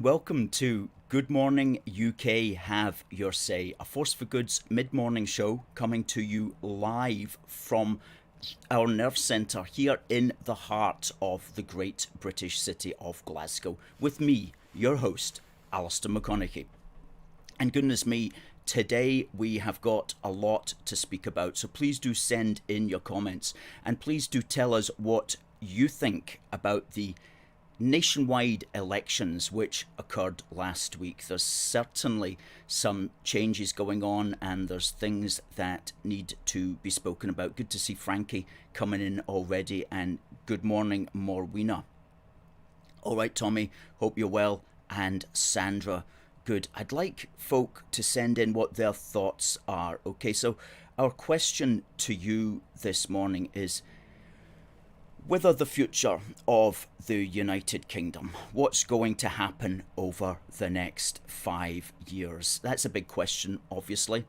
welcome to Good Morning UK Have Your Say, a Force for Good's mid-morning show coming to you live from our nerve centre here in the heart of the great British city of Glasgow, with me, your host, Alistair McConaughey. And goodness me, today we have got a lot to speak about, so please do send in your comments and please do tell us what you think about the nationwide elections which occurred last week. There's certainly some changes going on and there's things that need to be spoken about. Good to see Frankie coming in already, and good morning, Morwina. All right, Tommy, hope you're well, and Sandra, good. I'd like folk to send in what their thoughts are. Okay, so our question to you this morning is whether the future of the United Kingdom, what's going to happen over the next 5 years? That's a big question, obviously,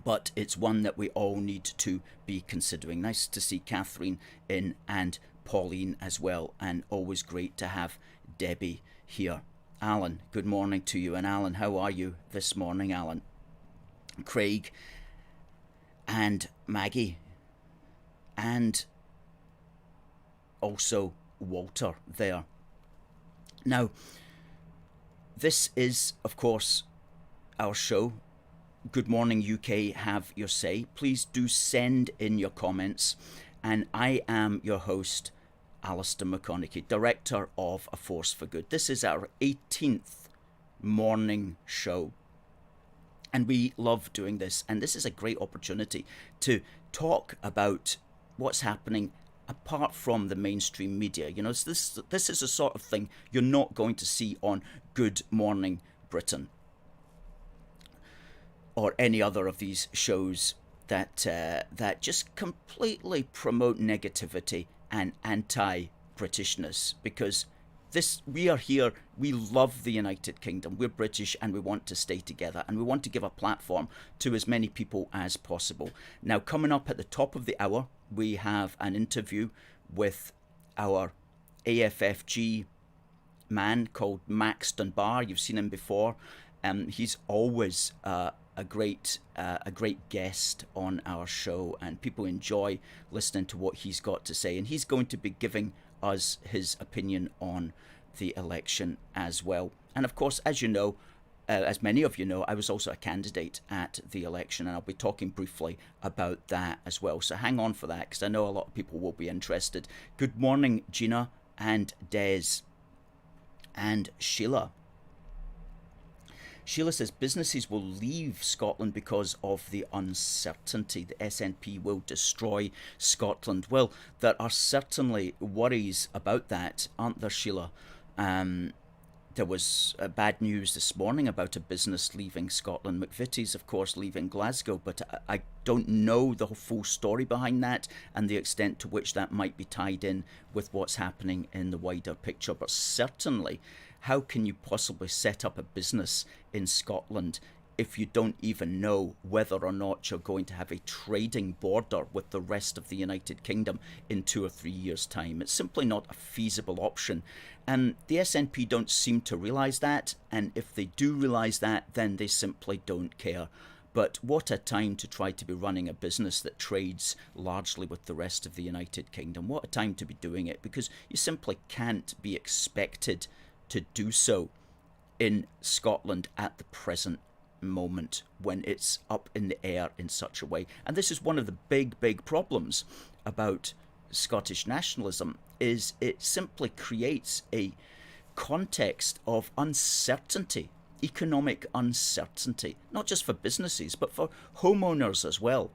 but it's one that we all need to be considering. Nice to see Catherine in and Pauline as well, and always great to have Debbie here. Alan, good morning to you. And Alan, how are you this morning, Alan? Craig and Maggie and also Walter there. Now, this is, of course, our show. Good Morning UK Have Your Say. Please do send in your comments. And I am your host, Alistair McConaughey, director of A Force for Good. This is our 18th morning show. And we love doing this. And this is a great opportunity to talk about what's happening apart from the mainstream media. You know, this is the sort of thing you're not going to see on Good Morning Britain or any other of these shows that just completely promote negativity and anti-Britishness, because we are here, we love the United Kingdom, we're British and we want to stay together and we want to give a platform to as many people as possible. Now, coming up at the top of the hour, we have an interview with our AFFG man called Max Dunbar. You've seen him before. He's always a great guest on our show, and people enjoy listening to what he's got to say. And he's going to be giving us his opinion on the election as well. And of course, as you know, as many of you know, I was also a candidate at the election, and I'll be talking briefly about that as well. So hang on for that, because I know a lot of people will be interested. Good morning, Gina and Des and Sheila. Sheila says businesses will leave Scotland because of the uncertainty. The SNP will destroy Scotland. Well, there are certainly worries about that, aren't there, Sheila? There was bad news this morning about a business leaving Scotland. McVitie's, of course, leaving Glasgow, but I don't know the full story behind that and the extent to which that might be tied in with what's happening in the wider picture. But certainly, how can you possibly set up a business in Scotland if you don't even know whether or not you're going to have a trading border with the rest of the United Kingdom in 2 or 3 years' time? It's simply not a feasible option. And the SNP don't seem to realise that, and if they do realise that, then they simply don't care. But what a time to try to be running a business that trades largely with the rest of the United Kingdom. What a time to be doing it, because you simply can't be expected to do so in Scotland at the present moment when it's up in the air in such a way. And this is one of the big problems about Scottish nationalism, is it simply creates a context of uncertainty, economic uncertainty, not just for businesses but for homeowners as well.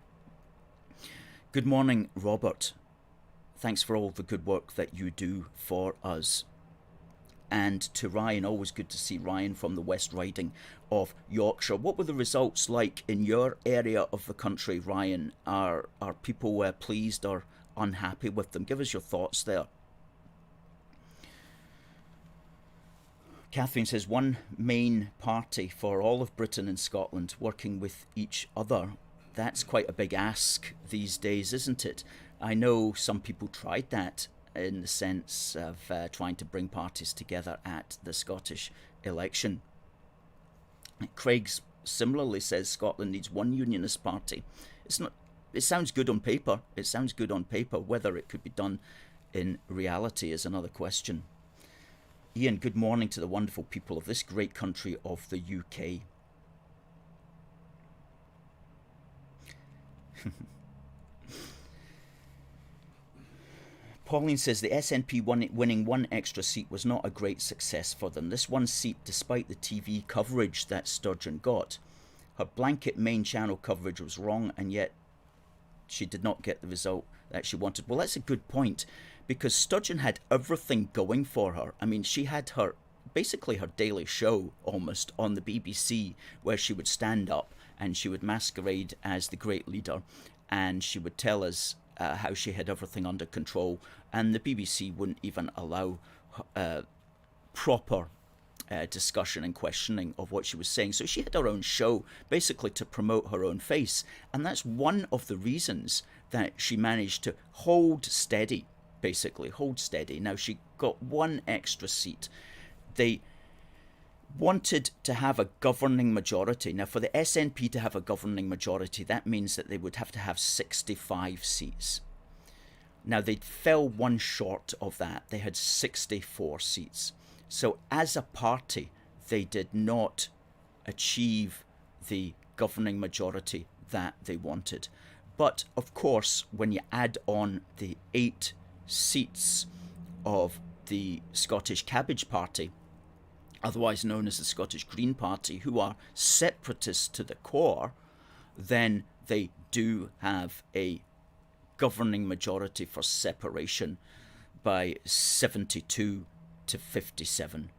Good morning, Robert. Thanks for all the good work that you do for us. And to Ryan, always good to see Ryan from the West Riding of Yorkshire. What were the results like in your area of the country, Ryan? Are people pleased or unhappy with them? Give us your thoughts there. Catherine says, one main party for all of Britain and Scotland working with each other. That's quite a big ask these days, isn't it? I know some people tried that in the sense of trying to bring parties together at the Scottish election. Craig similarly says Scotland needs one unionist party. It's not. It sounds good on paper. It sounds good on paper. Whether it could be done in reality is another question. Ian, good morning to the wonderful people of this great country of the UK. Pauline says the SNP winning one extra seat was not a great success for them. This one seat, despite the TV coverage that Sturgeon got. Her blanket main channel coverage was wrong, and yet she did not get the result that she wanted. Well, that's a good point, because Sturgeon had everything going for her. I mean, she had basically her daily show almost on the BBC, where she would stand up and she would masquerade as the great leader, and she would tell us how she had everything under control, and the BBC wouldn't even allow proper discussion and questioning of what she was saying. So she had her own show, basically to promote her own face, and that's one of the reasons that she managed to hold steady, basically hold steady. Now, she got one extra seat. They wanted to have a governing majority. Now, for the SNP to have a governing majority, that means that they would have to have 65 seats. Now, they fell one short of that. They had 64 seats. So as a party, they did not achieve the governing majority that they wanted. But, of course, when you add on the 8 seats of the Scottish Cabbage Party, otherwise known as the Scottish Green Party, who are separatists to the core, then they do have a governing majority for separation by 72 to 57.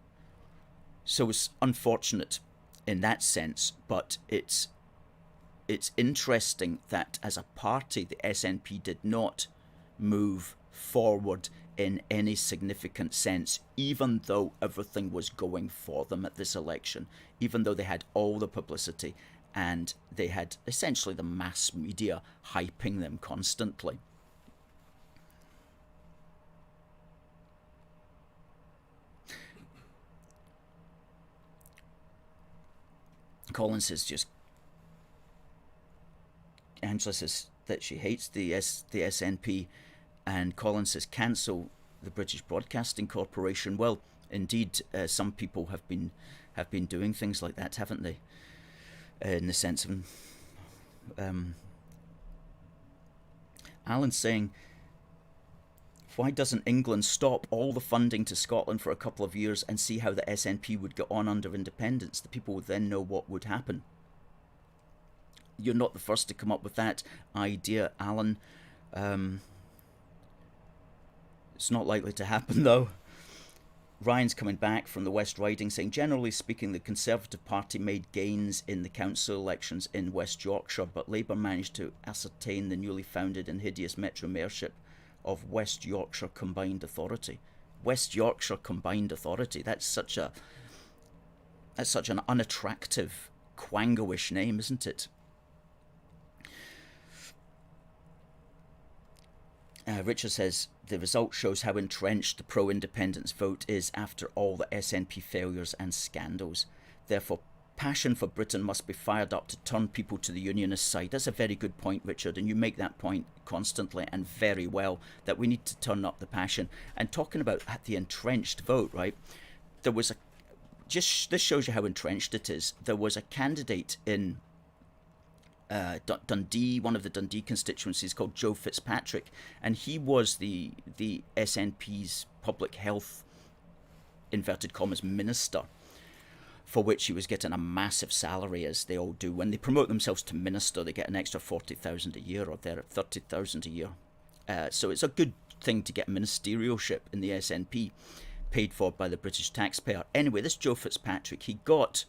So it's unfortunate in that sense, but it's interesting that as a party, the SNP did not move forward in any significant sense, even though everything was going for them at this election, even though they had all the publicity and they had essentially the mass media hyping them constantly. Colin says Angela says that she hates the SNP, and Colin says cancel the British Broadcasting Corporation. Well, indeed, some people have been doing things like that, haven't they? In the sense of Alan's saying, why doesn't England stop all the funding to Scotland for a couple of years and see how the SNP would get on under independence? The people would then know what would happen. You're not the first to come up with that idea, Alan. It's not likely to happen, though. Ryan's coming back from the West Riding saying, generally speaking, the Conservative Party made gains in the council elections in West Yorkshire, but Labour managed to ascertain the newly founded and hideous Metro Mayorship of West Yorkshire Combined Authority. West Yorkshire Combined Authority. That's such an unattractive, quangoish name, isn't it? Richard says, the result shows how entrenched the pro-independence vote is after all the SNP failures and scandals. Therefore, passion for Britain must be fired up to turn people to the Unionist side. That's a very good point, Richard, and you make that point constantly and very well, that we need to turn up the passion. And talking about the entrenched vote, right, there was this shows you how entrenched it is. There was a candidate in Dundee, one of the Dundee constituencies, called Joe Fitzpatrick, and he was the SNP's public health, inverted commas, minister, for which he was getting a massive salary, as they all do. When they promote themselves to minister, they get an extra 40,000 a year, or they're at 30,000 a year. So it's a good thing to get ministerialship in the SNP, paid for by the British taxpayer. Anyway, this Joe Fitzpatrick, he got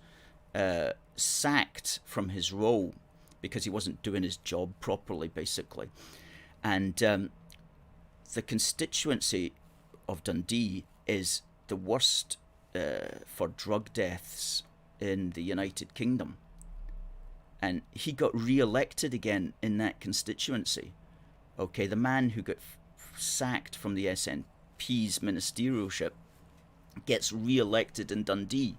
sacked from his role because he wasn't doing his job properly, basically. And the constituency of Dundee is the worst for drug deaths in the United Kingdom. And he got re-elected again in that constituency. Okay, the man who got sacked from the SNP's ministerialship, gets re-elected in Dundee,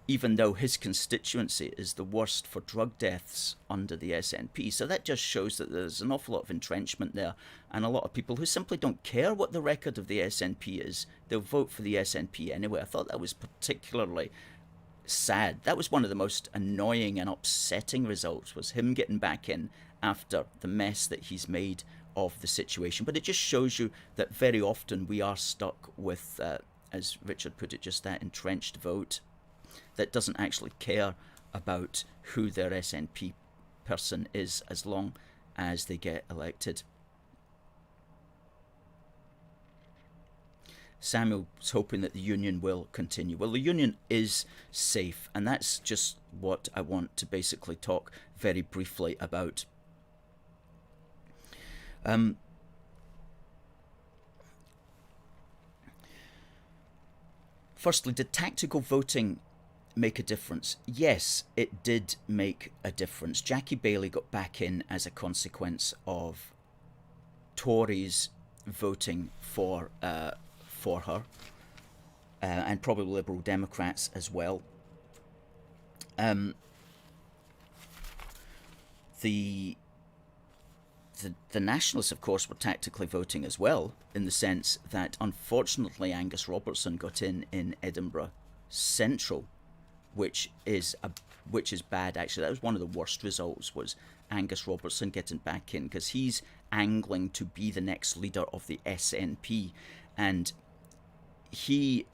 even though his constituency is the worst for drug deaths under the SNP. So that just shows that there's an awful lot of entrenchment there, and a lot of people who simply don't care what the record of the SNP is. They'll vote for the SNP anyway. I thought that was particularly sad. That was one of the most annoying and upsetting results, was him getting back in after the mess that he's made of the situation. But it just shows you that very often we are stuck with, as Richard put it, just that entrenched vote that doesn't actually care about who their SNP person is as long as they get elected. Samuel's hoping that the Union will continue. Well, the Union is safe, and that's just what I want to basically talk very briefly about. Firstly, did tactical voting make a difference? Yes, it did make a difference. Jackie Baillie got back in as a consequence of Tories voting for her, and probably Liberal Democrats as well. The Nationalists, of course, were tactically voting as well, in the sense that unfortunately Angus Robertson got in Edinburgh Central, which is bad. Actually, that was one of the worst results, was Angus Robertson getting back in, because he's angling to be the next leader of the SNP, and he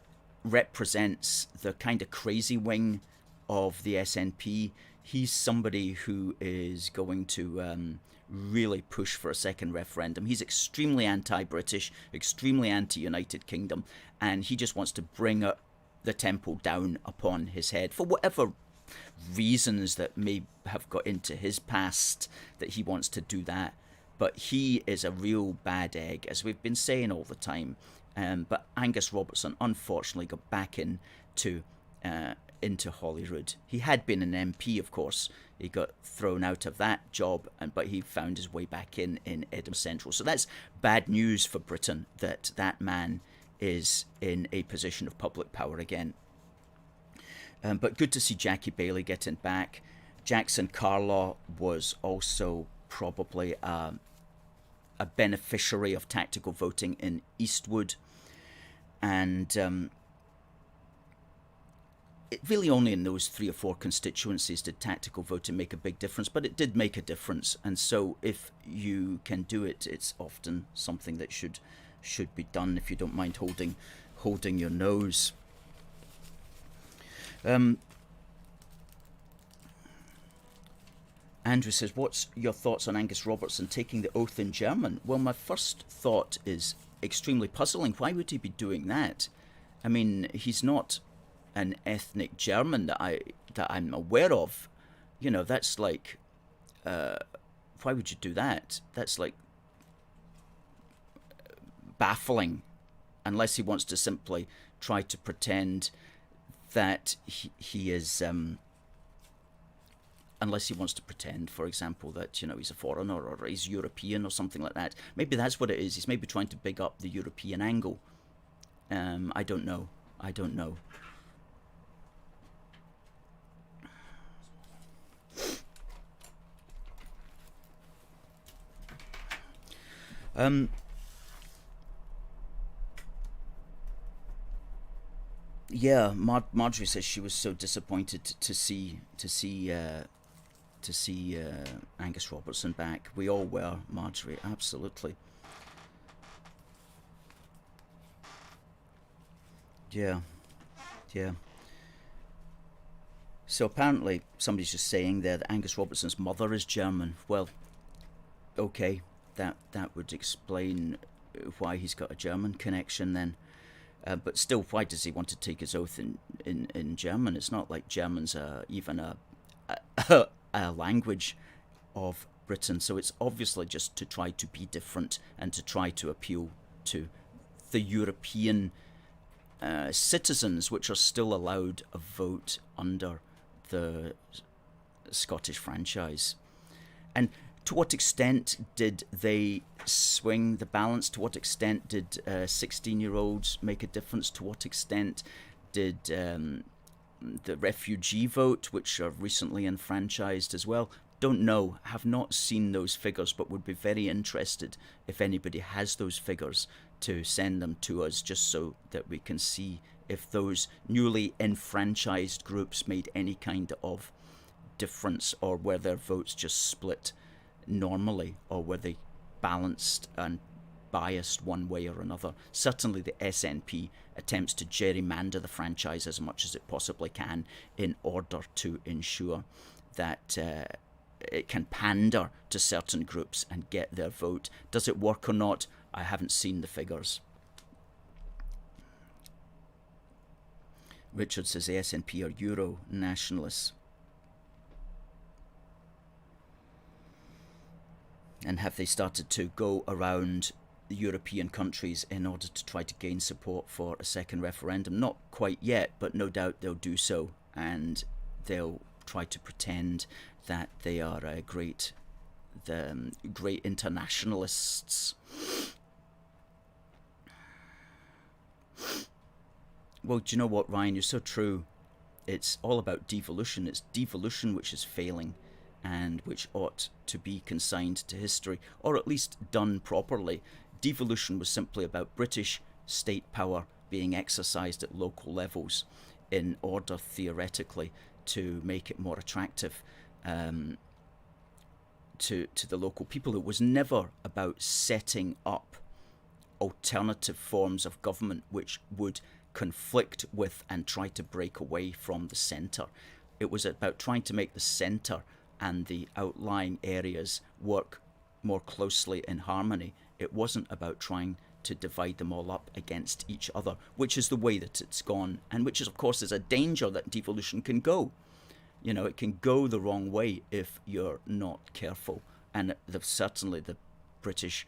represents the kind of crazy wing of the SNP. He's somebody who is going to really push for a second referendum. He's extremely anti-British, extremely anti-United Kingdom, and he just wants to bring the tempo down upon his head for whatever reasons that may have got into his past that he wants to do that. But he is a real bad egg, as we've been saying all the time. But Angus Robertson unfortunately got back into Holyrood. He had been an MP, of course. He got thrown out of that job, but he found his way back in Edinburgh Central. So that's bad news for Britain, that man is in a position of public power again. But good to see Jackie Baillie getting back. Jackson Carlaw was also probably a beneficiary of tactical voting in Eastwood, and it really only in those 3 or 4 constituencies did tactical voting make a big difference, but it did make a difference. And so if you can do it, it's often something that should be done, if you don't mind holding your nose. Andrew says, what's your thoughts on Angus Robertson taking the oath in German? Well, my first thought is extremely puzzling. Why would he be doing that? I mean, he's not an ethnic German that I'm aware of. You know, that's like, why would you do that? That's like baffling, unless he wants to simply try to pretend that he is, unless he wants to pretend, for example, that, you know, he's a foreigner or he's European or something like that. Maybe that's what it is. He's maybe trying to big up the European angle. I don't know. Yeah, Marjorie says she was so disappointed to see Angus Robertson back. We all were, Marjorie, absolutely. Yeah. So apparently somebody's just saying there that Angus Robertson's mother is German. Well, okay, that would explain why he's got a German connection then. But still, why does he want to take his oath in German? It's not like German's even a language of Britain. So it's obviously just to try to be different and to try to appeal to the European citizens, which are still allowed a vote under the Scottish franchise. And to what extent did they swing the balance? To what extent did 16-year-olds make a difference? To what extent did the refugee vote, which are recently enfranchised as well? Don't know, have not seen those figures, but would be very interested if anybody has those figures to send them to us, just so that we can see if those newly enfranchised groups made any kind of difference, or were their votes just split normally, or were they balanced and biased one way or another. Certainly the SNP attempts to gerrymander the franchise as much as it possibly can in order to ensure that it can pander to certain groups and get their vote. Does it work or not? I haven't seen the figures. Richard says the SNP are Euro nationalists. And have they started to go around the European countries in order to try to gain support for a second referendum? Not quite yet, but no doubt they'll do so, and they'll try to pretend that they are great internationalists. Well, do you know what, Ryan? You're so true. It's all about devolution. It's devolution which is failing, and which ought to be consigned to history, or at least done properly. Devolution was simply about British state power being exercised at local levels in order, theoretically, to make it more attractive to the local people. It was never about setting up alternative forms of government which would conflict with and try to break away from the centre. It was about trying to make the centre and the outlying areas work more closely in harmony. It wasn't about trying to divide them all up against each other, which is the way that it's gone, and which is, of course, is a danger that devolution can go. You know, it can go the wrong way if you're not careful. And certainly the British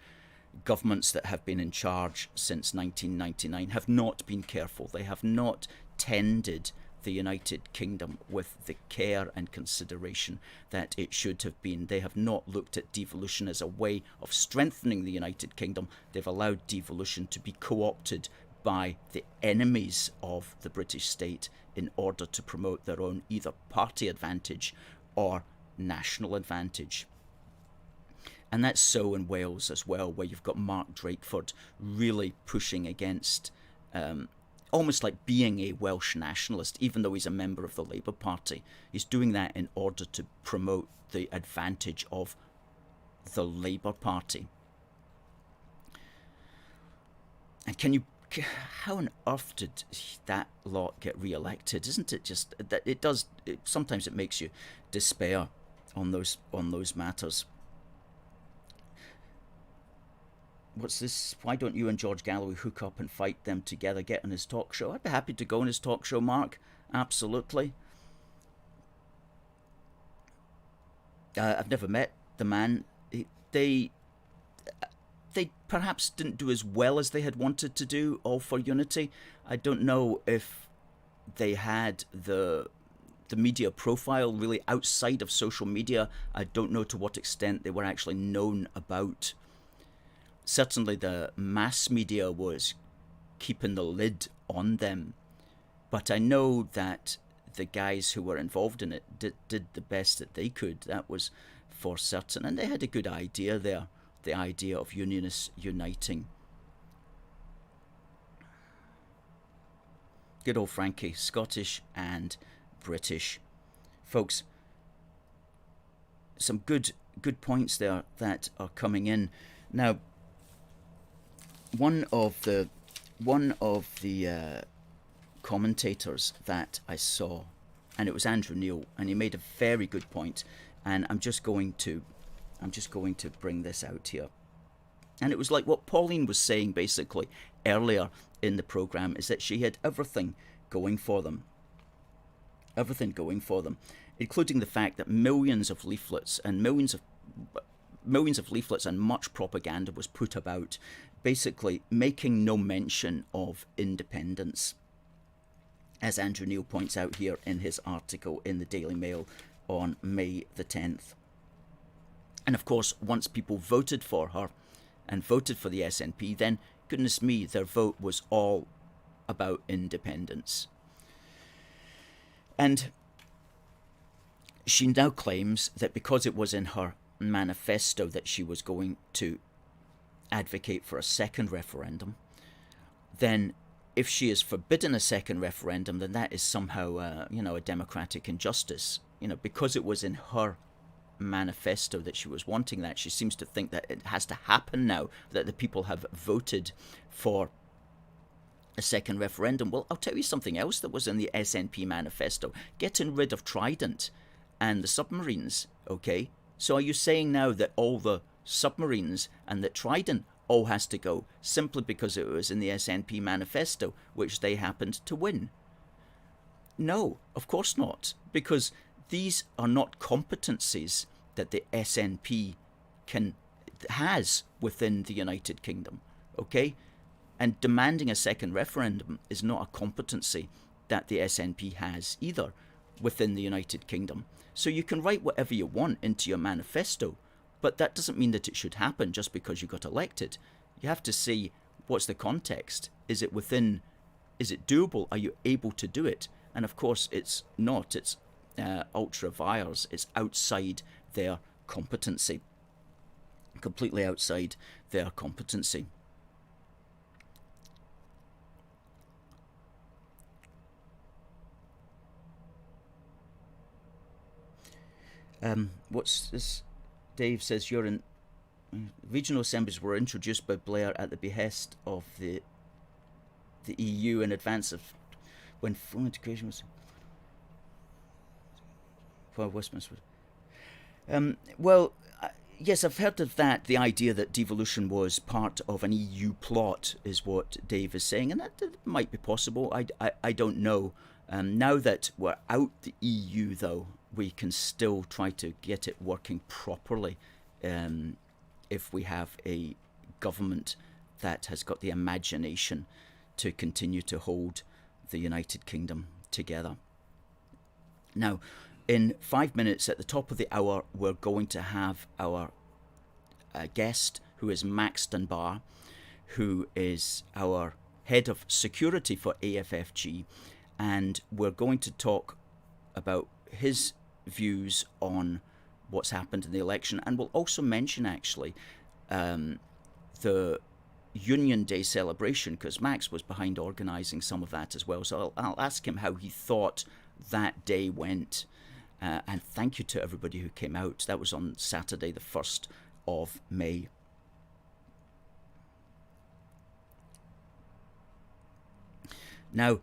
governments that have been in charge since 1999 have not been careful. They have not tended the United Kingdom with the care and consideration that it should have been. They have not looked at devolution as a way of strengthening the United Kingdom. They've allowed devolution to be co-opted by the enemies of the British state in order to promote their own either party advantage or national advantage. And that's so in Wales as well, where you've got Mark Drakeford really pushing against almost like being a Welsh nationalist, even though he's a member of the Labour Party. He's doing that in order to promote the advantage of the Labour Party. And how on earth did that lot get re-elected? Isn't it just that sometimes it makes you despair on those matters. What's this? Why don't you and George Galloway hook up and fight them together? Get on his talk show. I'd be happy to go on his talk show, Mark. Absolutely. I've never met the man. They perhaps didn't do as well as they had wanted to do, All for Unity. I don't know if they had the media profile really outside of social media. I don't know to what extent they were actually known about. Certainly the mass media was keeping the lid on them, but I know that the guys who were involved in it did the best that they could. That was for certain, and they had a good idea there, the idea of Unionists uniting. Good old Frankie, Scottish and British. Folks, some good points there that are coming in. Now, one of the commentators that I saw, and it was Andrew Neil, and he made a very good point, and I'm just going to bring this out here. And it was like what Pauline was saying basically earlier in the program, is that she had everything going for them, including the fact that millions of leaflets and much propaganda was put about, basically making no mention of independence, as Andrew Neil points out here in his article in the Daily Mail on May the 10th. And of course, once people voted for her, and voted for the SNP, then goodness me, their vote was all about independence. And she now claims that because it was in her manifesto that she was going to advocate for a second referendum, then if she is forbidden a second referendum, then that is somehow, a democratic injustice. Because it was in her manifesto that she was wanting that, she seems to think that it has to happen now, that the people have voted for a second referendum. Well, I'll tell you something else that was in the SNP manifesto: getting rid of Trident and the submarines. Okay, so are you saying now that all the submarines and that Trident all has to go simply because it was in the SNP manifesto, which they happened to win? No, of course not, because these are not competencies that the SNP has within the United Kingdom, okay? And demanding a second referendum is not a competency that the SNP has either within the United Kingdom. So you can write whatever you want into your manifesto, but that doesn't mean that it should happen just because you got elected. You have to see, what's the context? Is it doable? Are you able to do it? And of course it's not. It's ultra vires. It's outside their competency. Completely outside their competency. What's this? Dave says regional assemblies were introduced by Blair at the behest of the EU in advance of when full integration was. Well, Westminster. Yes, I've heard of that. The idea that devolution was part of an EU plot is what Dave is saying, and that might be possible. I don't know. Now that we're out the EU, though, we can still try to get it working properly if we have a government that has got the imagination to continue to hold the United Kingdom together. Now, in 5 minutes at the top of the hour, we're going to have our guest, who is Max Dunbar, who is our head of security for AFFG, and we're going to talk about his views on what's happened in the election, and we'll also mention actually the Union Day celebration, because Max was behind organising some of that as well. So I'll ask him how he thought that day went. And thank you to everybody who came out. That was on Saturday, the 1st of May. Now,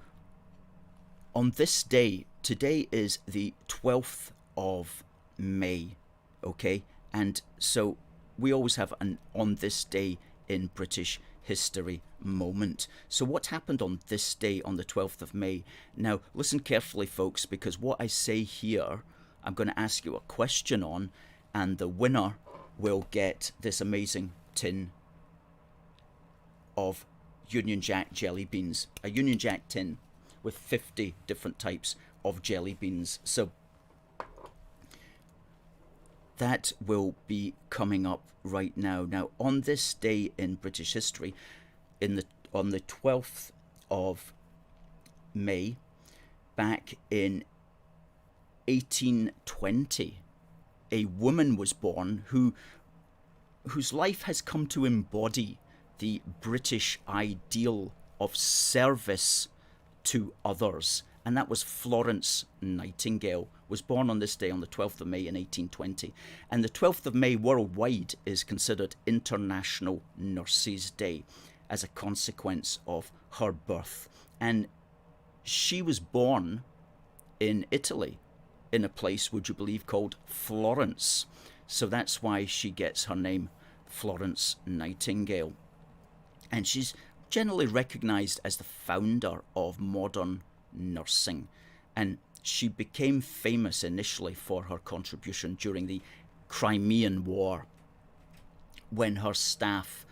on this day, today is the 12th of May, okay? And so we always have an on this day in British history moment. So what happened on this day, on the 12th of May? Now, listen carefully, folks, because what I say here, I'm going to ask you a question on, and the winner will get this amazing tin of Union Jack jelly beans. A Union Jack tin with 50 different types of jelly beans. So that will be coming up right now. Now, on this day in British history, on the 12th of May, back in 1820, a woman was born whose life has come to embody the British ideal of service to others, and that was Florence Nightingale. Was born on this day, on the 12th of May in 1820. And the 12th of May worldwide is considered International Nurses Day as a consequence of her birth. And she was born in Italy, in a place, would you believe, called Florence. So that's why she gets her name, Florence Nightingale. And she's generally recognised as the founder of modern nursing. And she became famous initially for her contribution during the Crimean War, when her staff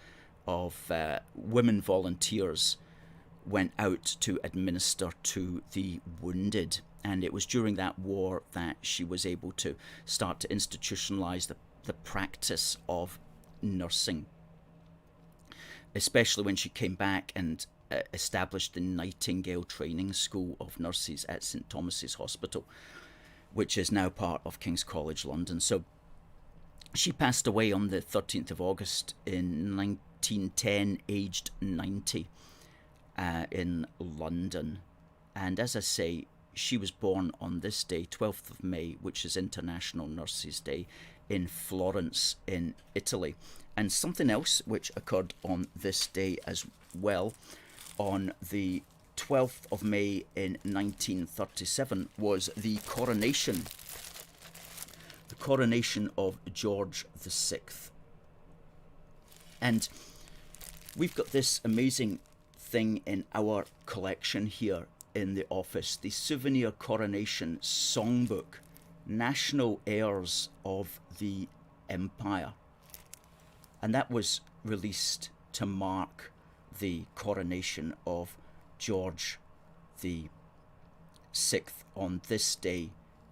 of women volunteers went out to administer to the wounded. And it was during that war that she was able to start to institutionalise the practice of nursing. especially when she came back and established the Nightingale Training School of Nurses at St Thomas's Hospital, which is now part of King's College London. So she passed away on the 13th of August in 1910, aged 90, in London. And as I say, she was born on this day, 12th of May, which is International Nurses Day, in Florence in Italy. And something else which occurred on this day as well, on the 12th of May in 1937, was the coronation of George VI. And we've got this amazing thing in our collection here in the office, the Souvenir Coronation Songbook, National Airs of the Empire. And that was released to mark the coronation of George the Sixth on this day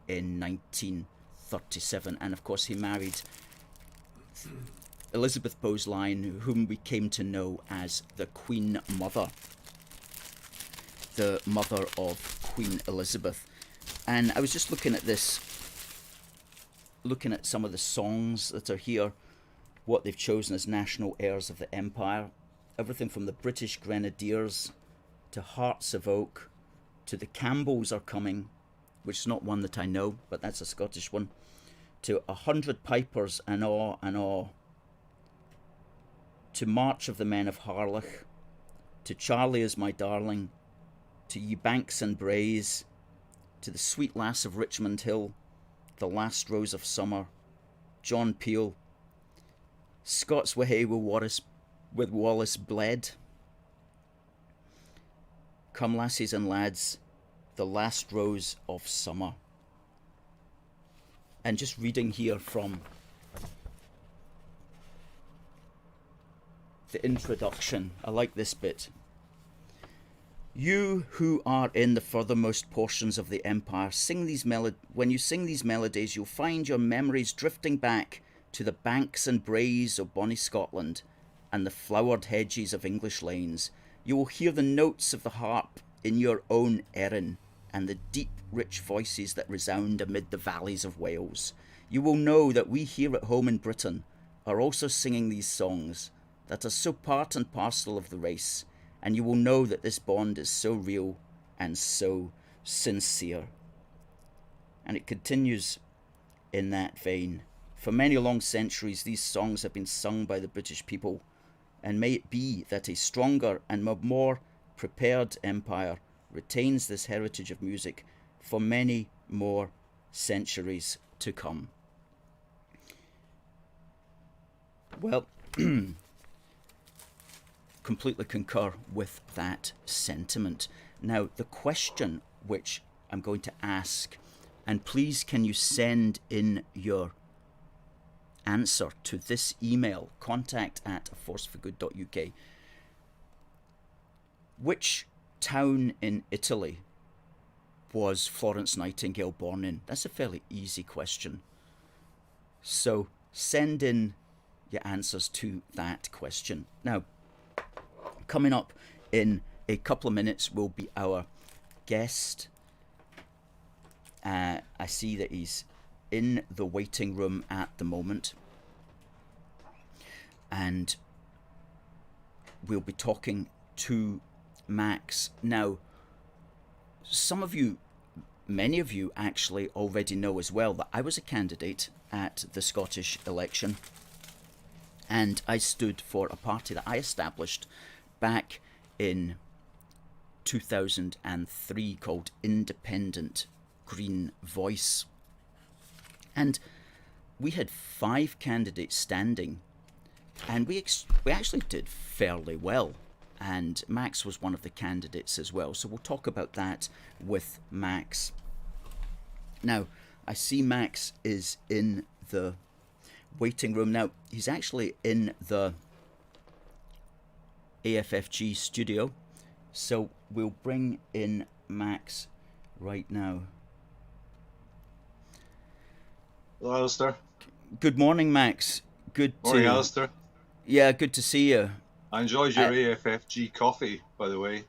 in 1937. And of course he married Elizabeth Bowes-Lyon, whom we came to know as the Queen Mother, the mother of Queen Elizabeth. And I was just looking at this, looking at some of the songs that are here, what they've chosen as national airs of the Empire. Everything from the British Grenadiers to Hearts of Oak to The Campbells Are Coming, which is not one that I know, but that's a Scottish one, to 100 Pipers and Awe, to March of the Men of Harlech, to Charlie Is My Darling, to Ye Banks and Braes, to The Sweet Lass of Richmond Hill, The Last Rose of Summer, John Peel, Scots Wha with Wallace Bled, Come Lassies and Lads, The Last Rose of Summer. And just reading here from the introduction, I like this bit. You who are in the furthermost portions of the Empire, when you sing these melodies, you'll find your memories drifting back to the banks and braes of bonny Scotland and the flowered hedges of English lanes. You will hear the notes of the harp in your own Erin and the deep, rich voices that resound amid the valleys of Wales. You will know that we here at home in Britain are also singing these songs that are so part and parcel of the race, and you will know that this bond is so real and so sincere. And it continues in that vein. For many long centuries, these songs have been sung by the British people, and may it be that a stronger and more prepared empire retains this heritage of music for many more centuries to come. Well, completely concur with that sentiment. Now, the question which I'm going to ask, and please can you send in your answer to this email, contact@aforceforgood.uk. Which town in Italy was Florence Nightingale born in? That's a fairly easy question. So send in your answers to that question. Now, coming up in a couple of minutes will be our guest. I see that he's in the waiting room at the moment, and we'll be talking to Max. Now, many of you actually already know as well that I was a candidate at the Scottish election, and I stood for a party that I established back in 2003 called Independent Green Voice. And we had 5 candidates standing, and we actually did fairly well. And Max was one of the candidates as well. So we'll talk about that with Max. Now, I see Max is in the waiting room. Now, he's actually in the AFFG studio. So we'll bring in Max right now. Hello, Alistair. Good morning, Max. Morning, Alistair. Yeah, good to see you. I enjoyed Uh, your AFFG coffee, by the way. It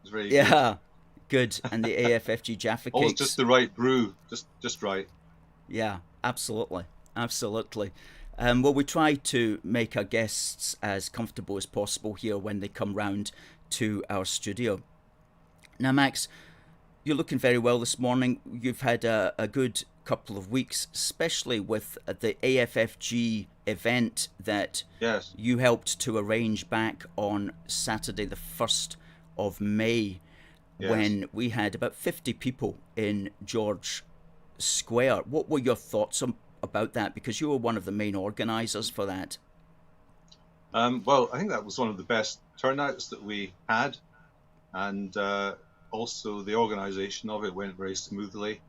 was very good. yeah, good. And the AFFG Jaffa Always just cakes. the right brew, just right. Yeah, absolutely. Absolutely. Well, we try to make our guests as comfortable as possible here when they come round to our studio. Now, Max, you're looking very well this morning. You've had a good couple of weeks, especially with the AFFG event that Yes, you helped to arrange back on Saturday, the 1st of May, yes. when we had about 50 people in George Square. What were your thoughts about that? Because you were one of the main organisers for that. Well, I think that was one of the best turnouts that we had, and also the organisation of it went very smoothly.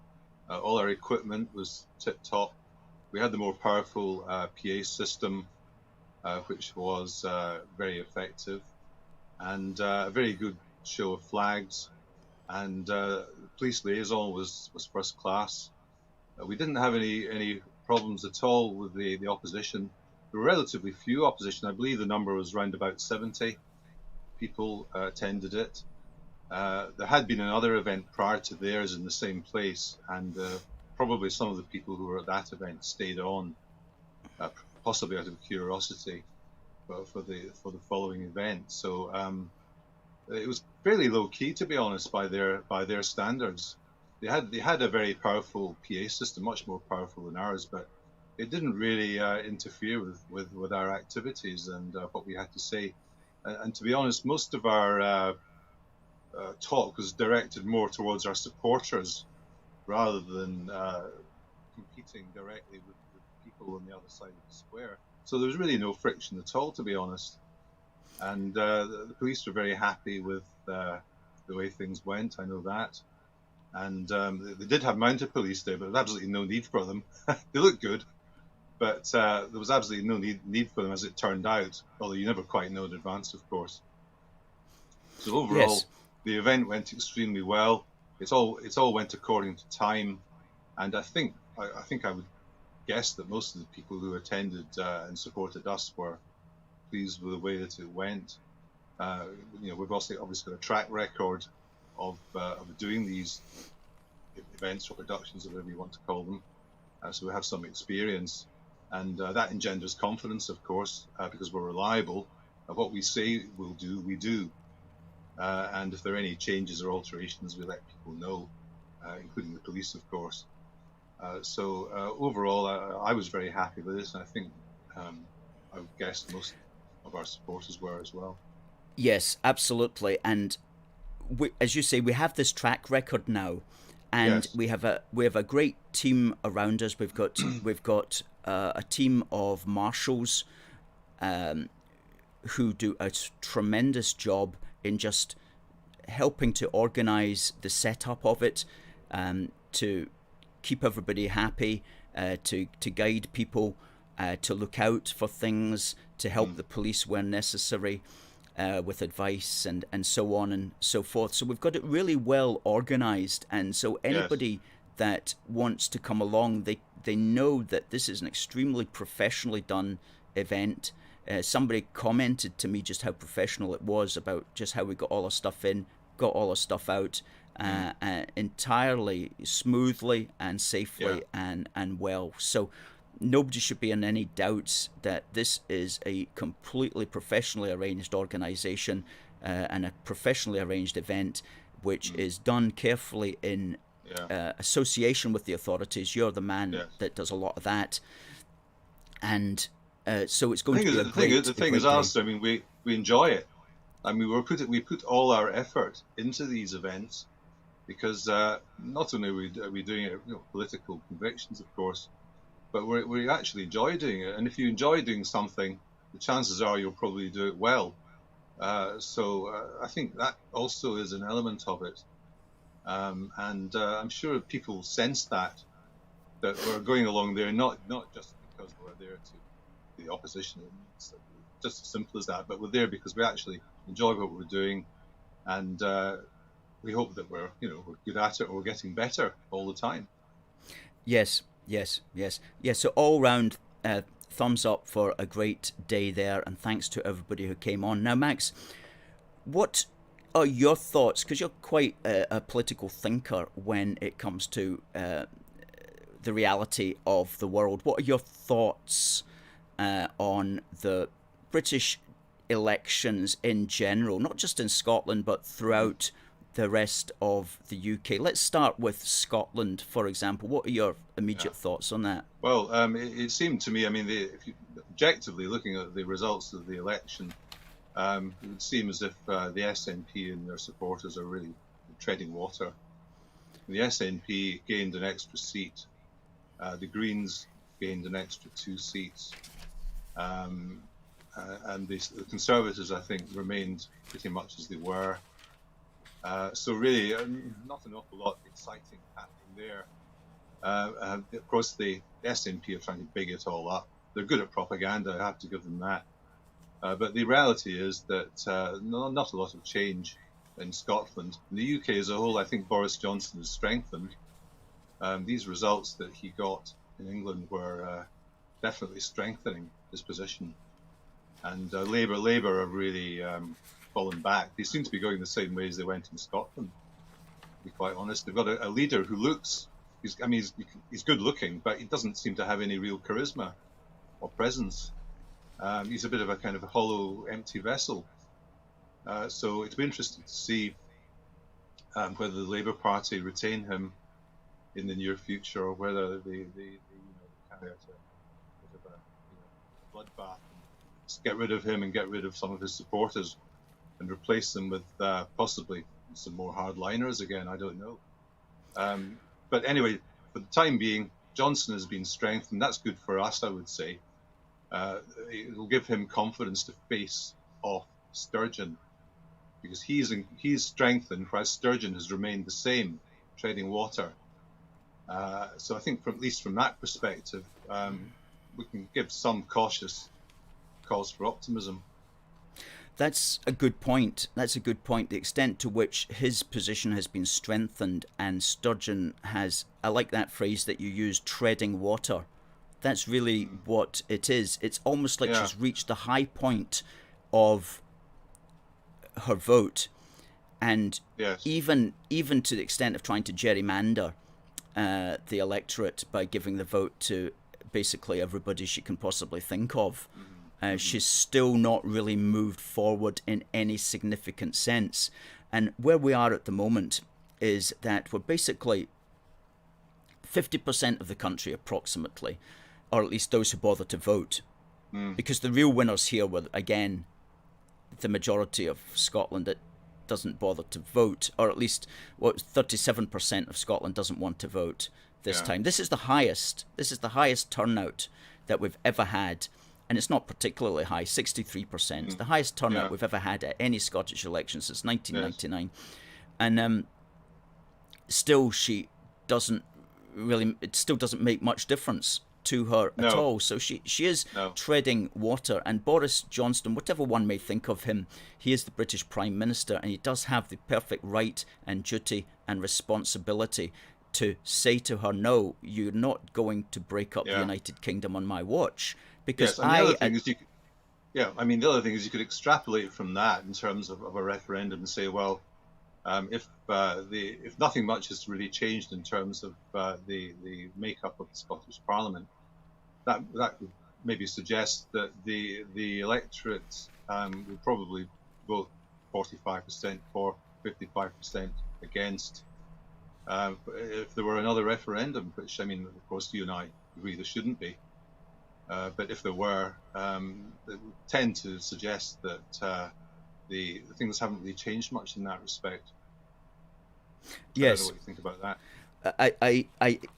All our equipment was tip top. We had the more powerful PA system, which was very effective, and a very good show of flags. And the police liaison was first class. We didn't have any problems at all with the opposition. There were relatively few opposition. I believe the number was around about 70 people attended it. There had been another event prior to theirs in the same place, and probably some of the people who were at that event stayed on, uh, possibly out of curiosity for the following event. So it was fairly low key, to be honest, by their standards. They had a very powerful PA system, much more powerful than ours, but it didn't really interfere with our activities and what we had to say. And to be honest, most of our talk was directed more towards our supporters rather than competing directly with people on the other side of the square. So there was really no friction at all, to be honest. And the police were very happy with the way things went. I know that. And they did have mounted police there, but there was absolutely no need for them. They looked good, but there was absolutely no need for them as it turned out, although you never quite know in advance, of course. So Yes. overall, the event went extremely well. It's all went according to time, and I think I would guess that most of the people who attended and supported us were pleased with the way that it went. We've also obviously got a track record of doing these events or productions, or whatever you want to call them. So we have some experience, and that engenders confidence, of course, because we're reliable. What we say we'll do, we do. And if there are any changes or alterations, we let people know, including the police, of course. So overall, I was very happy with this, and I think I would guess most of our supporters were as well. Yes, absolutely. And as you say, we have this track record now, and Yes. we have a great team around us. We've got a team of marshals who do a tremendous job in just helping to organise the setup of it, to keep everybody happy, to guide people, to look out for things, to help Mm. the police where necessary, with advice and so on and so forth. So we've got it really well organised, and so Yes. anybody that wants to come along, they know that this is an extremely professionally done event. Somebody commented to me just how professional it was, about just how we got all our stuff in, got all our stuff out, Mm. entirely smoothly and Yeah. safely and well. So nobody should be in any doubts that this is a completely professionally arranged organisation, and a professionally arranged event, which Mm. is done carefully in Yeah. association with the authorities. You're the man Yes. that does a lot of that, and so it's The going to thing be is, a the thing is, great the a thing is, great day. Alistair, I mean, we enjoy it. I mean, we put all our effort into these events because not only are we doing it, political convictions, of course, but we actually enjoy doing it. And if you enjoy doing something, the chances are you'll probably do it well. So I think that also is an element of it. And I'm sure people sense that we're going along there not just because we're there to the opposition. It's just as simple as that. But we're there because we actually enjoy what we're doing, and we hope that we're good at it, or we're getting better all the time. Yes, yes, yes, yes. So all round, thumbs up for a great day there, and thanks to everybody who came on. Now, Max, what are your thoughts? Because you're quite a political thinker when it comes to the reality of the world. What are your thoughts on the British elections in general, not just in Scotland, but throughout the rest of the UK? Let's start with Scotland, for example. What are your immediate thoughts on that? Well, it seemed to me, I mean, if you, objectively looking at the results of the election, it would seem as if the SNP and their supporters are really treading water. The SNP gained an extra seat. The Greens gained an extra 2 seats. And the Conservatives, I think, remained pretty much as they were. So really, not an awful lot exciting happening there. Of course, the SNP are trying to big it all up. They're good at propaganda, I have to give them that. But the reality is that not a lot of change in Scotland. In the UK as a whole, I think Boris Johnson has strengthened. These results that he got in England were definitely strengthening his position. And Labour have really fallen back. They seem to be going the same way as they went in Scotland, to be quite honest. They've got a leader who looks, he's good looking, but he doesn't seem to have any real charisma or presence. He's a bit of a kind of a hollow, empty vessel. So it'll be interesting to see whether the Labour Party retain him in the near future, or whether they carry out a bit of a bloodbath, and get rid of him and get rid of some of his supporters and replace them with possibly some more hardliners again. I don't know. But anyway, for the time being, Johnson has been strengthened. That's good for us, I would say. It will give him confidence to face off Sturgeon, because he's strengthened, whereas Sturgeon has remained the same, treading water. So I think, at least from that perspective, we can give some cautious cause for optimism. That's a good point. That's a good point. The extent to which his position has been strengthened and Sturgeon has, I like that phrase that you used, treading water. That's really what it is. It's almost like she's reached the high point of her vote, and even to the extent of trying to gerrymander the electorate by giving the vote to basically everybody she can possibly think of. She's still not really moved forward in any significant sense. And where we are at the moment is that we're basically 50% of the country approximately, or at least those who bother to vote. Because the real winners here were, again, the majority of Scotland that doesn't bother to vote, or at least 37% of Scotland doesn't want to vote this time. This is the highest turnout that we've ever had. And it's not particularly high, 63%, the highest turnout we've ever had at any Scottish election since 1999. And still, it still doesn't make much difference to her at all. So she is treading water. And Boris Johnson, whatever one may think of him, he is the British Prime Minister, and he does have the perfect right and duty and responsibility to say to her, no, you're not going to break up the United Kingdom on my watch. Because the other thing is the other thing is you could extrapolate from that in terms of a referendum and say, well, if nothing much has really changed in terms of the makeup of the Scottish Parliament, that would maybe suggest that the electorate would probably vote 45% for, 55% against. If there were another referendum, which, I mean, of course, you and I agree there shouldn't be. But if there were, it would tend to suggest that the things haven't really changed much in that respect. I don't know what you think about that.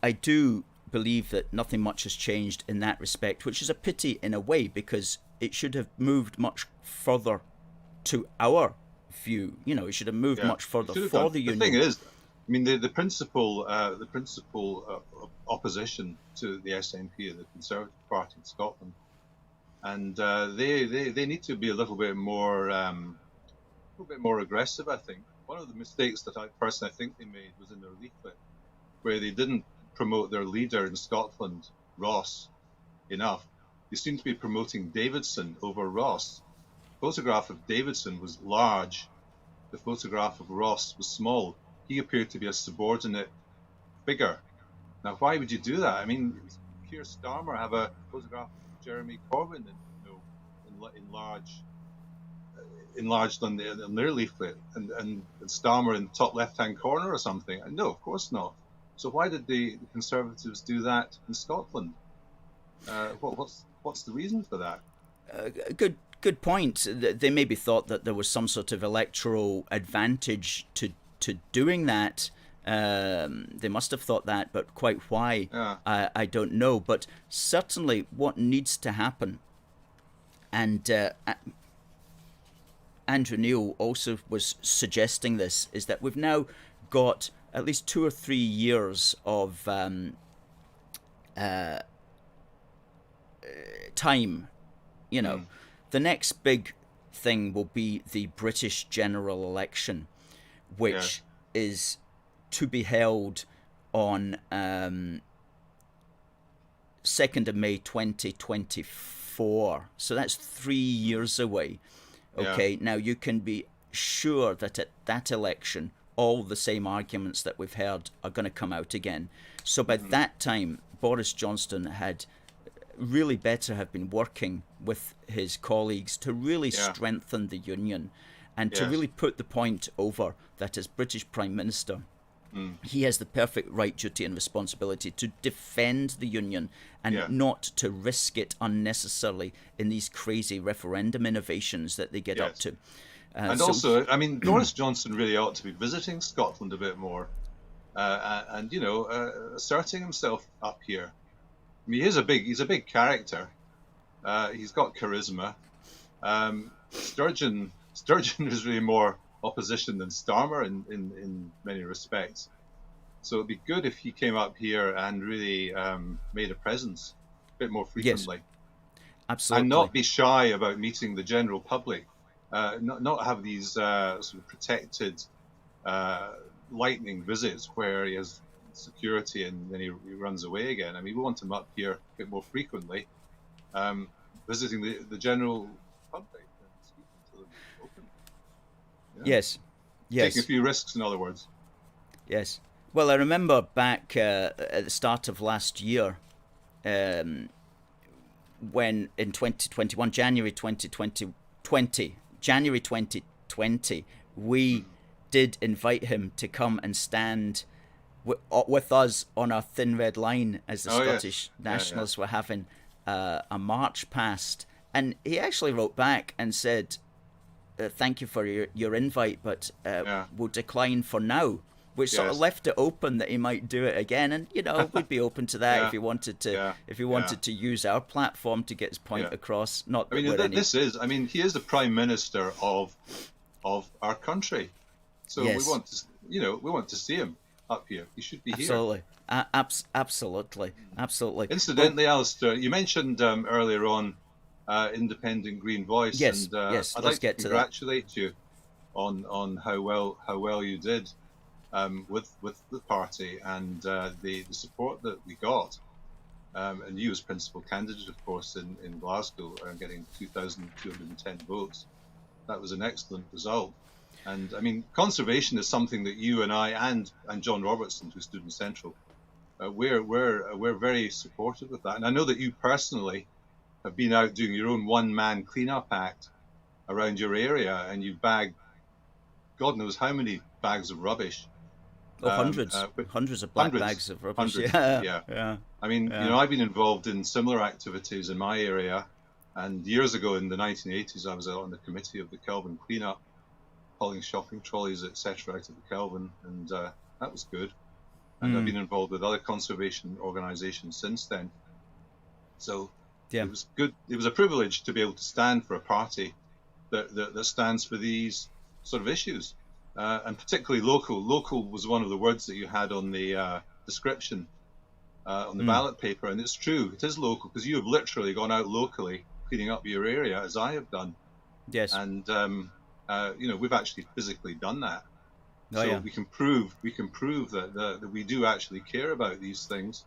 I do believe that nothing much has changed in that respect, which is a pity in a way, because it should have moved much further to our view. It should have moved much further for the Union. The thing is, I mean, the principal opposition to the SNP are the Conservative Party in Scotland, and they need to be a little bit more aggressive. I think one of the mistakes that I think they made was in their leaflet, where they didn't promote their leader in Scotland, Ross, enough. you seem to be promoting Davidson over Ross. The photograph of Davidson was large. The photograph of Ross was small. He appeared to be a subordinate figure. Now, why would you do that? I mean, Keir Starmer have a photograph of Jeremy Corbyn, enlarged on their leaflet, and Starmer in the top left-hand corner or something. No, of course not. So why did the Conservatives do that in Scotland? What's the reason for that? Good point. They maybe thought that there was some sort of electoral advantage to doing that. They must have thought that, but quite why, I don't know. But certainly what needs to happen, and Andrew Neil also was suggesting this, is that we've now got at least 2 or 3 years of time. The next big thing will be the British general election, which is to be held on 2nd of May 2024. So that's 3 years away. Okay, now you can be sure that at that election, all the same arguments that we've heard are going to come out again. So by that time, Boris Johnson had really better have been working with his colleagues to really strengthen the union and to really put the point over that as British Prime Minister, he has the perfect right, duty and responsibility to defend the union and not to risk it unnecessarily in these crazy referendum innovations that they get up to. And also, I mean, Boris Johnson really ought to be visiting Scotland a bit more and asserting himself up here. I mean, he's a big character. He's got charisma. Sturgeon is really more opposition than Starmer in many respects. So it'd be good if he came up here and really made a presence a bit more frequently. Yes, absolutely. And not be shy about meeting the general public. Not have these sort of protected lightning visits where he has security and then he runs away again. I mean, we want him up here a bit more frequently, visiting the general public and speaking to them openly. Yes. Taking a few risks, in other words. Yes. Well, I remember back at the start of last year, when in 2021, January 2020, we did invite him to come and stand with us on our thin red line as the Scottish nationalists were having a march past. And he actually wrote back and said, thank you for your invite, but we'll decline for now, which sort of left it open that he might do it again. And, we'd be open to that if he wanted to to use our platform to get his point across. Not that he is the Prime Minister of our country. So we want to see him up here. He should be here. Absolutely. Incidentally, Alistair, you mentioned earlier on Independent Green Voice, and I'd like to congratulate you on how well you did with the party and the support that we got, and you as principal candidate, of course, in Glasgow, getting 2,210 votes. That was an excellent result. And I mean, conservation is something that you and I and John Robertson, who stood in Central, we're very supportive of that. And I know that you personally have been out doing your own one-man cleanup act around your area, and you bagged God knows how many bags of rubbish. Hundreds of black bags of rubbish. Yeah. I mean, I've been involved in similar activities in my area, and years ago in the 1980s, I was out on the committee of the Kelvin cleanup, hauling shopping trolleys, etc., out of the Kelvin, and that was good. And I've been involved with other conservation organisations since then. So it was good. It was a privilege to be able to stand for a party that stands for these sort of issues, and particularly local. Local was one of the words that you had on the description on the ballot paper, and it's true. It is local because you have literally gone out locally cleaning up your area, as I have done. Yes. And we've actually physically done that. We can prove that we do actually care about these things,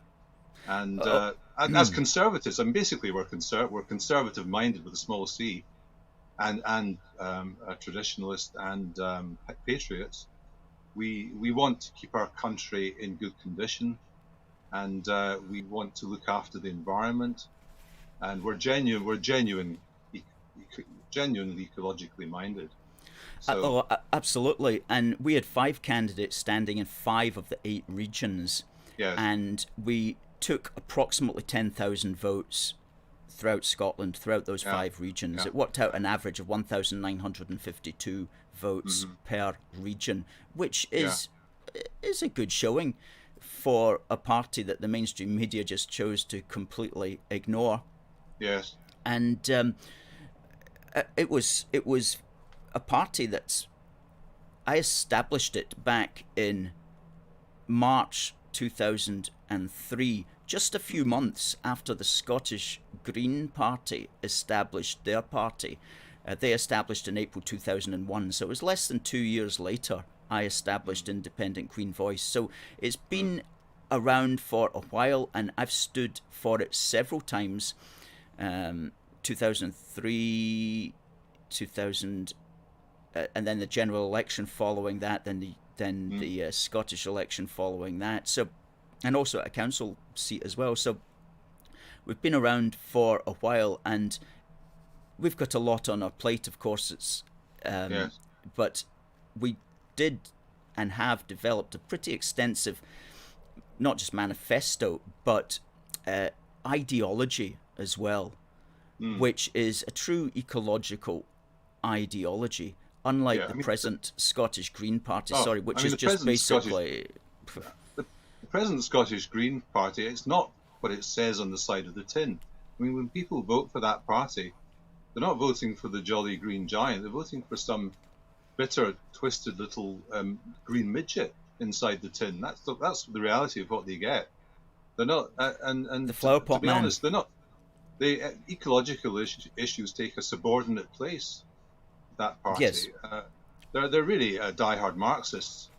And Oh, as conservatives, I mean, basically we're conservative minded with a small c, and a traditionalist and patriots. We want to keep our country in good condition, and we want to look after the environment, and genuinely ecologically minded. So absolutely. And we had 5 candidates standing in 5 of the 8 regions, yes, and we took approximately 10,000 votes throughout Scotland, throughout those yeah, 5 regions. yeah, It worked out an average of 1,952 votes hmm per region, which yeah, is a good showing for a party that the mainstream media just chose to completely ignore. yes, And it was a party that's I established it back in March 2003, just a few hmm months after the Scottish Green Party established their party. They established in April 2001, so it was less than 2 years later I established Independent Green Voice. So it's been around for a while, and I've stood for it several times. 2003, 2000, and then the general election following that, then the Scottish election following that. So, and also a council seat as well. So we've been around for a while, and we've got a lot on our plate. Of course, um, yes, but we did and have developed a pretty extensive, not just manifesto, but uh, ideology as well, mm, which is a true ecological ideology, unlike yeah. the I mean, present Scottish Green Party, oh, sorry, I which mean, is the just present Scottish basically. the, the present Scottish Green Party, it's not what it says on the side of the tin. I mean, when people vote for that party, they're not voting for the jolly green giant. They're voting for some bitter, twisted little green midget inside the tin. That's the reality of what they get. They're not, The and flower to pot be man. honest, they're not. The ecological issues take a subordinate place. That Yes. party, they're really diehard Marxists,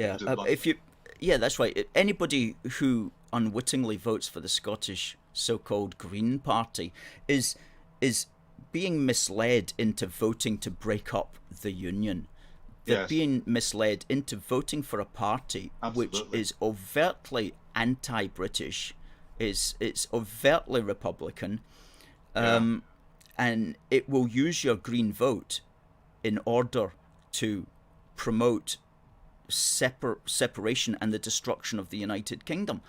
to Yeah. put it If bluntly. you, yeah, that's right. Anybody who unwittingly votes for the Scottish so-called Green Party is is being misled into voting to break up the union. They're Yes, being misled into voting for a party which absolutely. is overtly anti-British, is it's overtly Republican, Yeah, and it will use your green vote in order to promote separation and the destruction of the United Kingdom.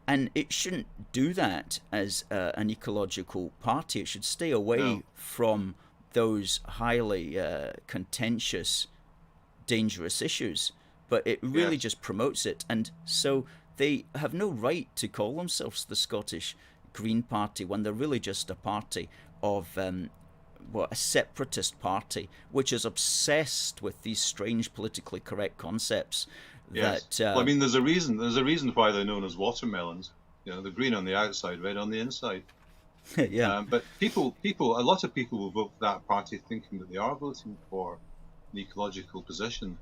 And it shouldn't do that as an ecological party. It should stay no, away from those highly contentious, dangerous issues. But it really yes, just promotes it. And so they have no right to call themselves the Scottish Green Party when they're really just a party of a separatist party, which is obsessed with these strange politically correct concepts yes. that Well, I mean, there's a reason. There's a reason why they're known as watermelons. You know, they're green on the outside, red on the inside. yeah. But a lot of people will vote for that party thinking that they are voting for an ecological position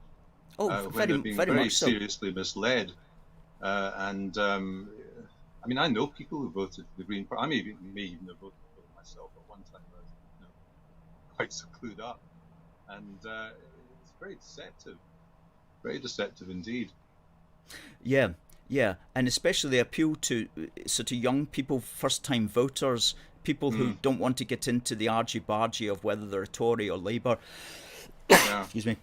Oh, when they're very being very very much so. seriously misled. And I mean, I know people who voted for the Green Party. I may even have voted for them myself at one time. I was, quite so clued up, and it's very deceptive indeed. Yeah, yeah, and especially they appeal to sort of young people, first-time voters, people who Mm, don't want to get into the argy-bargy of whether they're a Tory or Labour. yeah, Excuse me.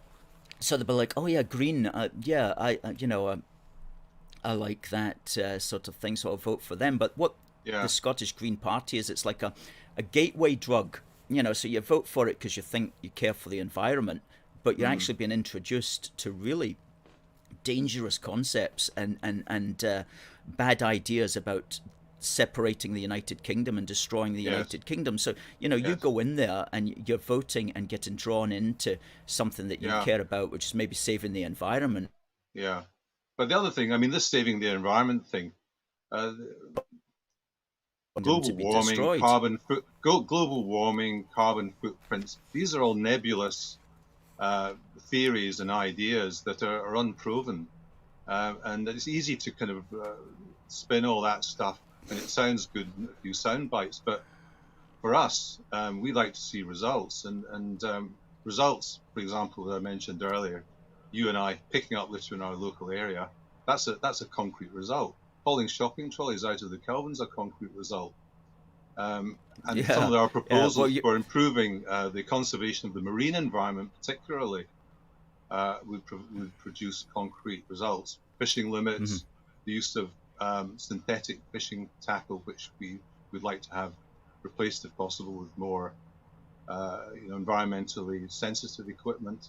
So they'll be like, "Oh yeah, Green. Yeah, I like that sort of thing, so I'll vote for them." But what the yeah, Scottish Green Party is, it's like a gateway drug. So you vote for it because you think you care for the environment, but you're mm, actually being introduced to really dangerous concepts and bad ideas about separating the United Kingdom and destroying the yes, United Kingdom. So, you yes, go in there and you're voting and getting drawn into something that you yeah, care about, which is maybe saving the environment. yeah. But the other thing, I mean, this saving the environment thing, uh, Them to be destroyed. global warming, carbon footprints. These are all nebulous theories and ideas that are unproven. And it's easy to kind of spin all that stuff, and it sounds good in a few sound bites. But for us, we like to see results, and results, for example, that I mentioned earlier, you and I picking up litter in our local area, that's a concrete result. Hauling shopping trolleys out of the Kelvin's a concrete result. And some of our proposals for improving the conservation of the marine environment, particularly, would produce concrete results. Fishing limits, the use of synthetic fishing tackle, which we would like to have replaced, if possible, with more environmentally sensitive equipment,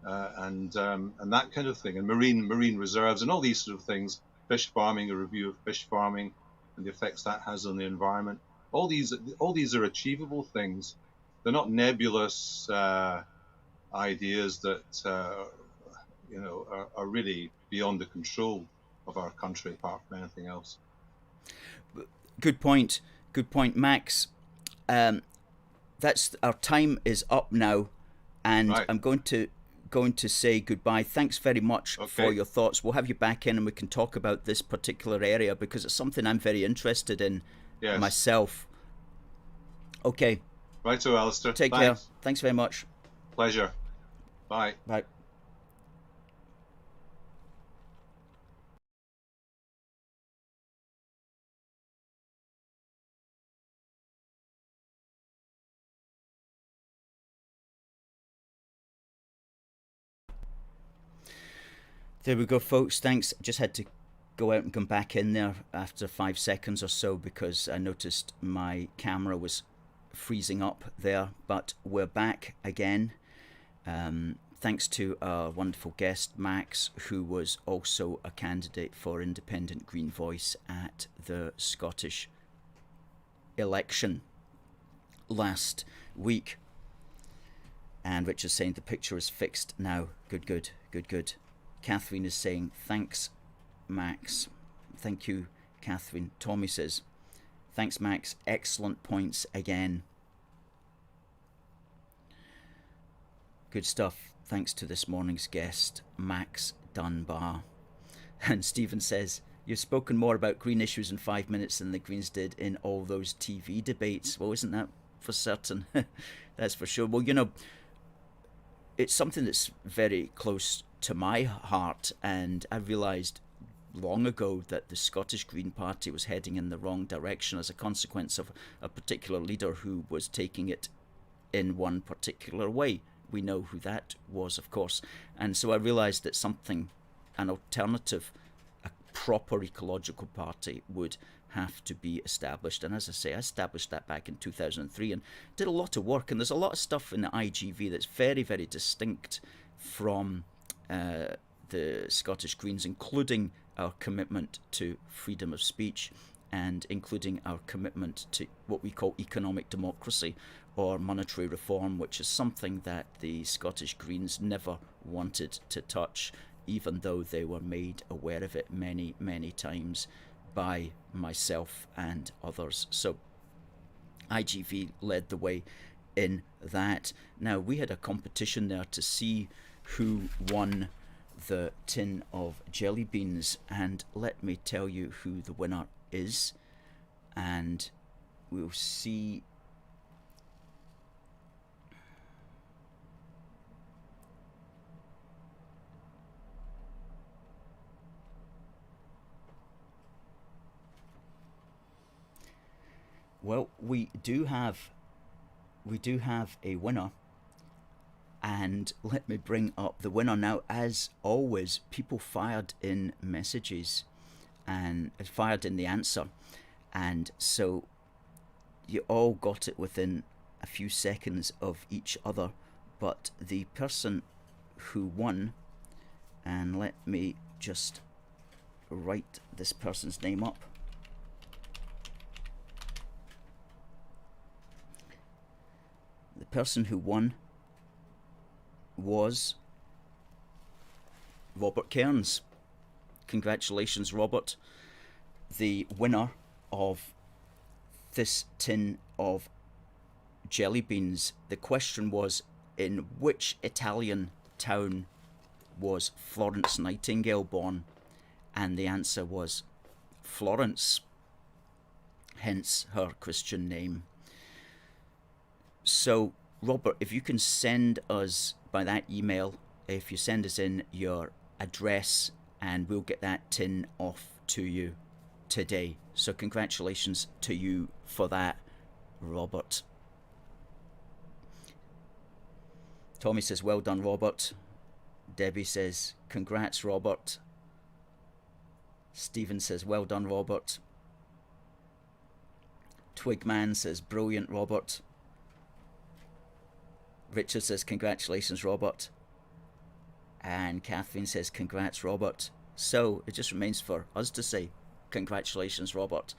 and that kind of thing, and marine reserves, and all these sort of things. Fish farming, a review of fish farming, and the effects that has on the environment. All these are achievable things. They're not nebulous ideas that are really beyond the control of our country, apart from anything else. Good point, Max. That's our time is up now, and right. I'm going to say goodbye. Thanks very much for your thoughts. We'll have you back in, and we can talk about this particular area because it's something I'm very interested in myself. Okay. Righto, Alistair. Take care. Thanks very much. Pleasure. Bye. Bye. There we go, folks. Thanks. Just had to go out and come back in there after 5 seconds or so because I noticed my camera was freezing up there, but we're back again. Thanks to our wonderful guest, Max, who was also a candidate for Independent Green Voice at the Scottish election last week. And Richard's saying the picture is fixed now. Good. Catherine is saying, thanks, Max. Thank you, Catherine. Tommy says, thanks, Max. Excellent points again. Good stuff. Thanks to this morning's guest, Max Dunbar. And Stephen says, you've spoken more about green issues in 5 minutes than the Greens did in all those TV debates. Well, isn't that for certain? That's for sure. Well, it's something that's very close to my heart, and I realised long ago that the Scottish Green Party was heading in the wrong direction as a consequence of a particular leader who was taking it in one particular way. We know who that was, of course. And so I realised that an alternative, a proper ecological party would have to be established. And as I say, I established that back in 2003 and did a lot of work. And there's a lot of stuff in the IGV that's very, very distinct from the Scottish Greens, including our commitment to freedom of speech and including our commitment to what we call economic democracy or monetary reform, which is something that the Scottish Greens never wanted to touch, even though they were made aware of it many, many times by myself and others. So IGV led the way in that. Now, we had a competition there to see who won the tin of jelly beans, and let me tell you who the winner is, and we'll see. Well, we do have a winner, and let me bring up the winner now. As always, people fired in messages and fired in the answer, and so you all got it within a few seconds of each other, but the person who won, and let me just write this person's name up. The person who won was Robert Cairns. Congratulations, Robert, the winner of this tin of jelly beans. The question was, in which Italian town was Florence Nightingale born? And the answer was Florence, hence her Christian name. So, Robert, if you can send us by that email, if you send us in your address, and we'll get that tin off to you today. So congratulations to you for that, Robert. Tommy says, well done, Robert. Debbie says, congrats, Robert. Stephen says, well done, Robert. Twigman says, brilliant, Robert. Richard says, congratulations, Robert. And Kathleen says, congrats, Robert. So it just remains for us to say, congratulations, Robert,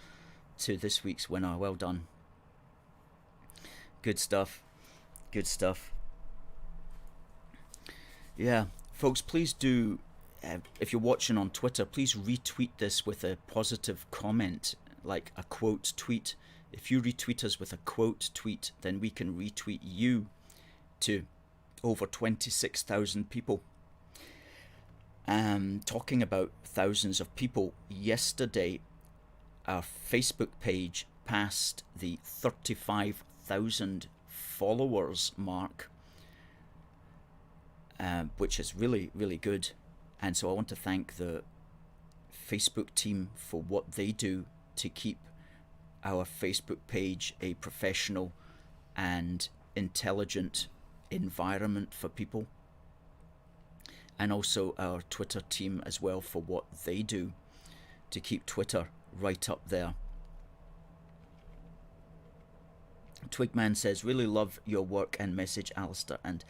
to this week's winner. Well done. Good stuff. Good stuff. Yeah, folks, please do, if you're watching on Twitter, please retweet this with a positive comment, like a quote tweet. If you retweet us with a quote tweet, then we can retweet you to over 26,000 people. Talking about thousands of people, yesterday our Facebook page passed the 35,000 followers mark, which is really, really good. And so I want to thank the Facebook team for what they do to keep our Facebook page a professional and intelligent environment for people, and also our Twitter team as well for what they do to keep Twitter right up there. Twigman says, really love your work and message, Alistair, and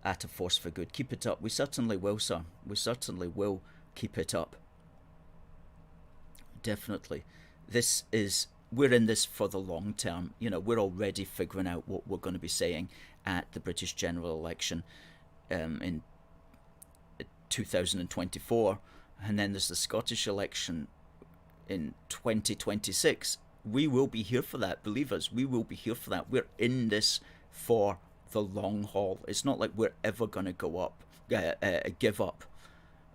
at a force for good. Keep it up. We certainly will, sir. We certainly will keep it up. Definitely. We're in this for the long term. You know, we're already figuring out what we're going to be saying at the British general election in 2024, and then there's the Scottish election in 2026. We will be here for that, believe us. We will be here for that. We're in this for the long haul. It's not like we're ever going to give up.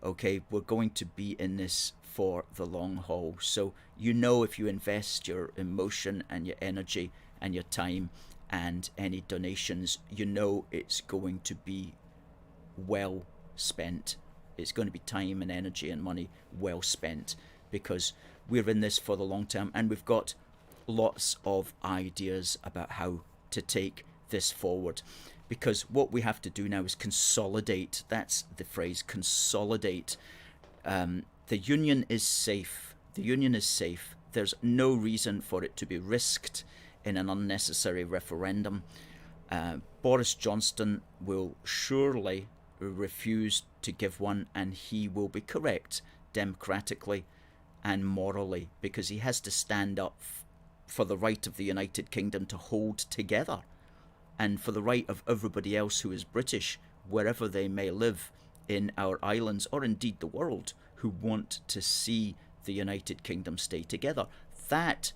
Okay, we're going to be in this for the long haul. So you know, if you invest your emotion and your energy and your time and any donations, you know it's going to be well spent. It's going to be time and energy and money well spent, because we're in this for the long term, and we've got lots of ideas about how to take this forward. Because what we have to do now is consolidate. That's the phrase, consolidate. The union is safe. The union is safe. There's no reason for it to be risked in an unnecessary referendum. Boris Johnson will surely refuse to give one, and he will be correct democratically and morally, because he has to stand up for the right of the United Kingdom to hold together, and for the right of everybody else who is British, wherever they may live in our islands or indeed the world, who want to see the United Kingdom stay together. That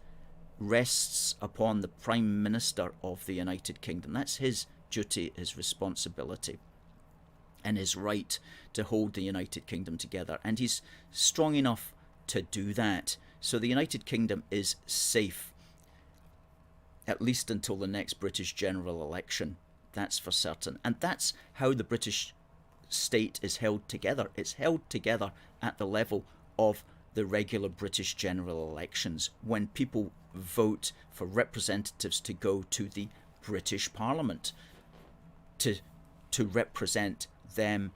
rests upon the Prime Minister of the United Kingdom. That's his duty, his responsibility, and his right to hold the United Kingdom together. And he's strong enough to do that. So the United Kingdom is safe, at least until the next British general election. That's for certain. And that's how the British state is held together. It's held together at the level of the regular British general elections, when people vote for representatives to go to the British Parliament to represent them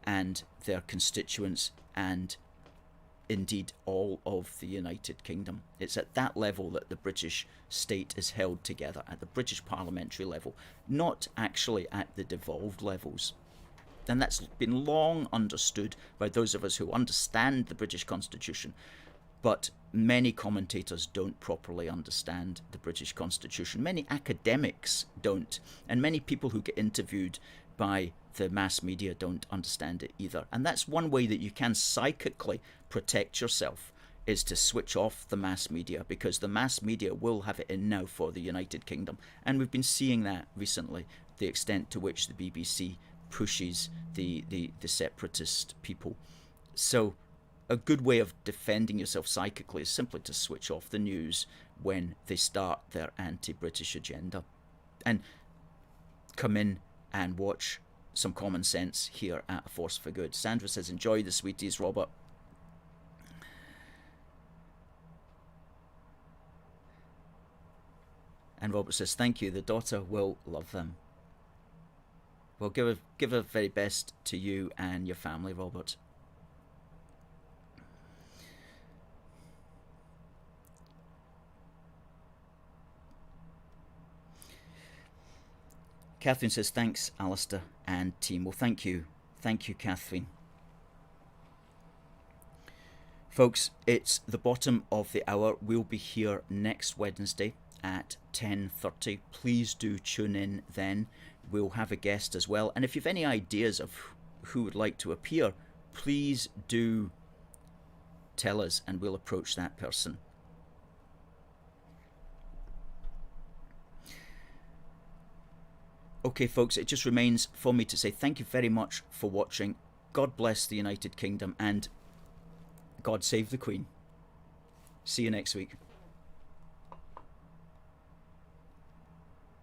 and their constituents, and indeed all of the United Kingdom. It's at that level that the British state is held together, at the British parliamentary level, not actually at the devolved levels. And that's been long understood by those of us who understand the British Constitution, but many commentators don't properly understand the British Constitution. Many academics don't, and many people who get interviewed by the mass media don't understand it either. And that's one way that you can psychically protect yourself, is to switch off the mass media, because the mass media will have it in now for the United Kingdom. And we've been seeing that recently, the extent to which the BBC pushes the separatist people. So a good way of defending yourself psychically is simply to switch off the news when they start their anti-British agenda, and come in and watch some common sense here at A Force for Good. Sandra says, enjoy the sweeties, Robert. And Robert says, thank you, the daughter will love them. Well, give a very best to you and your family, Robert. Catherine says, thanks, Alistair and team. Well, thank you. Thank you, Catherine. Folks, it's the bottom of the hour. We'll be here next Wednesday at 10:30. Please do tune in then. We'll have a guest as well. And if you've any ideas of who would like to appear, please do tell us and we'll approach that person. Okay, folks, it just remains for me to say thank you very much for watching. God bless the United Kingdom and God save the Queen. See you next week.